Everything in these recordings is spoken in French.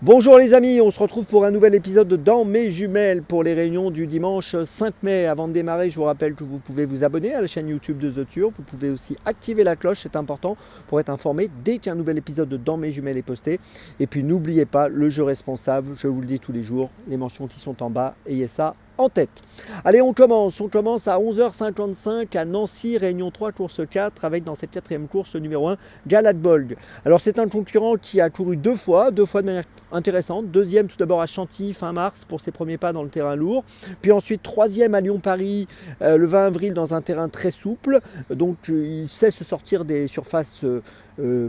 Bonjour les amis, on se retrouve pour un nouvel épisode de Dans mes jumelles pour les réunions du dimanche 5 mai. Avant de démarrer, je vous rappelle que vous pouvez vous abonner à la chaîne YouTube de The Turf. Vous pouvez aussi activer la cloche, c'est important pour être informé dès qu'un nouvel épisode de Dans mes jumelles est posté. Et puis n'oubliez pas le jeu responsable, je vous le dis tous les jours, les mentions qui sont en bas, ayez ça en tête. Allez, on commence à 11h55 à Nancy, réunion 3, course 4, avec dans cette quatrième course le numéro 1, Galadbolg. Alors c'est un concurrent qui a couru deux fois de manière intéressante. Deuxième tout d'abord à Chantilly fin mars pour ses premiers pas dans le terrain lourd. Puis ensuite troisième à Lyon-Paris le 20 avril dans un terrain très souple. Donc il sait se sortir des surfaces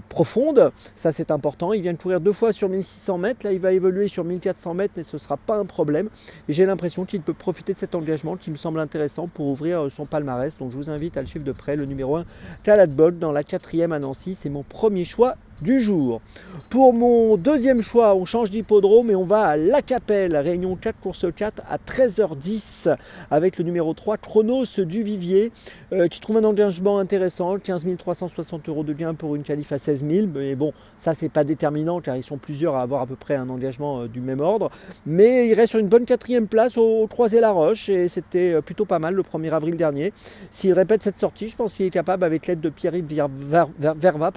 profondes. Ça c'est important. Il vient de courir deux fois sur 1600 mètres. Là il va évoluer sur 1400 mètres mais ce ne sera pas un problème. Et j'ai l'impression qu'il peut profiter de cet engagement qui me semble intéressant pour ouvrir son palmarès. Donc je vous invite à le suivre de près. Le numéro 1, Galadbolg dans la quatrième à Nancy. C'est mon premier choix du jour. Pour mon deuxième choix, on change d'hippodrome et on va à La Capelle, réunion 4, course 4 à 13h10 avec le numéro 3, Chronos du Vivier, qui trouve un engagement intéressant, 15 360 € de gain pour une qualif à 16 000. Mais bon, ça c'est pas déterminant car ils sont plusieurs à avoir à peu près un engagement du même ordre. Mais il reste sur une bonne quatrième place au Croisé-la-Roche et c'était plutôt pas mal le 1er avril dernier. S'il répète cette sortie, je pense qu'il est capable avec l'aide de Pierre-Yves Verva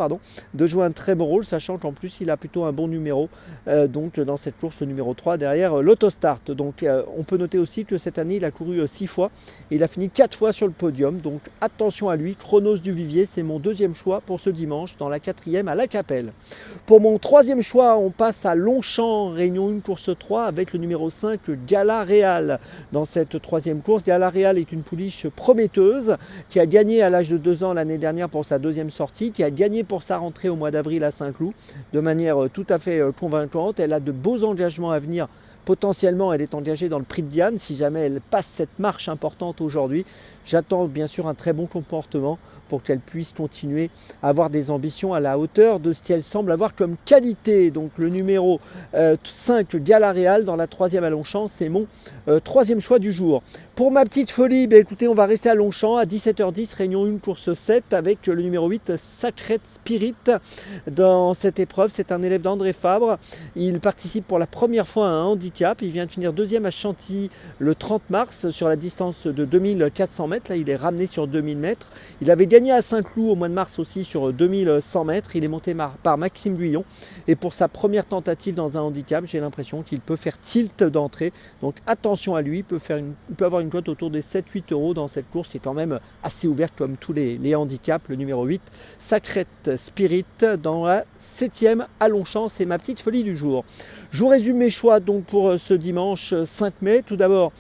de jouer un très bon rôle, sachant qu'en plus il a plutôt un bon numéro donc dans cette course, le numéro 3 derrière l'Autostart. Donc on peut noter aussi que cette année il a couru 6 fois et il a fini 4 fois sur le podium, donc attention à lui. Chronos du Vivier, c'est mon deuxième choix pour ce dimanche dans la quatrième à La Capelle. Pour mon troisième choix, on passe à Longchamp, réunion 1, course 3 avec le numéro 5, Gala Real. Dans cette troisième course, Gala Real est une pouliche prometteuse qui a gagné à l'âge de 2 ans l'année dernière pour sa deuxième sortie, qui a gagné pour sa rentrée au mois d'avril à Saint-Cloud de manière tout à fait convaincante. Elle a de beaux engagements à venir. Potentiellement, elle est engagée dans le Prix de Diane si jamais elle passe cette marche importante aujourd'hui. J'attends bien sûr un très bon comportement pour qu'elle puisse continuer à avoir des ambitions à la hauteur de ce qu'elle semble avoir comme qualité. Donc le numéro 5, Gala Real, dans la troisième à Longchamp, c'est mon troisième choix du jour. Pour ma petite folie, écoutez, on va rester à Longchamp à 17h10, réunion 1, course 7, avec le numéro 8, Sacred Spirit. Dans cette épreuve, c'est un élève d'André Fabre. Il participe pour la première fois à un handicap. Il vient de finir deuxième à Chantilly le 30 mars sur la distance de 2400 mètres. Là, il est ramené sur 2000 mètres. Il avait gagné à Saint-Cloud au mois de mars aussi sur 2100 mètres. Il est monté par Maxime Guyon. Et pour sa première tentative dans un handicap, j'ai l'impression qu'il peut faire tilt d'entrée. Donc attention à lui, il peut avoir une cote autour des 7-8 € dans cette course qui est quand même assez ouverte comme tous les handicaps. Le numéro 8, Sacred Spirit, dans la 7e à Longchamp. C'est ma petite folie du jour. Je vous résume mes choix donc pour ce dimanche 5 mai. Tout d'abord,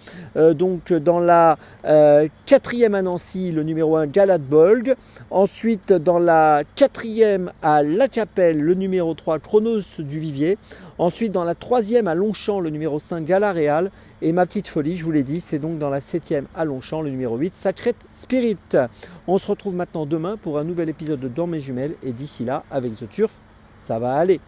donc dans la 4e à Nancy, le numéro 1, Galadbolg. Ensuite, dans la 4e à La Capelle, le numéro 3, Chronos du Vivier. Ensuite, dans la 3e à Longchamp, le numéro 5, Gala Real. Et ma petite folie, je vous l'ai dit, c'est donc dans la 7e à Longchamp, le numéro 8, Sacred Spirit. On se retrouve maintenant demain pour un nouvel épisode de Dans mes jumelles. Et d'ici là, avec The Turf, ça va aller.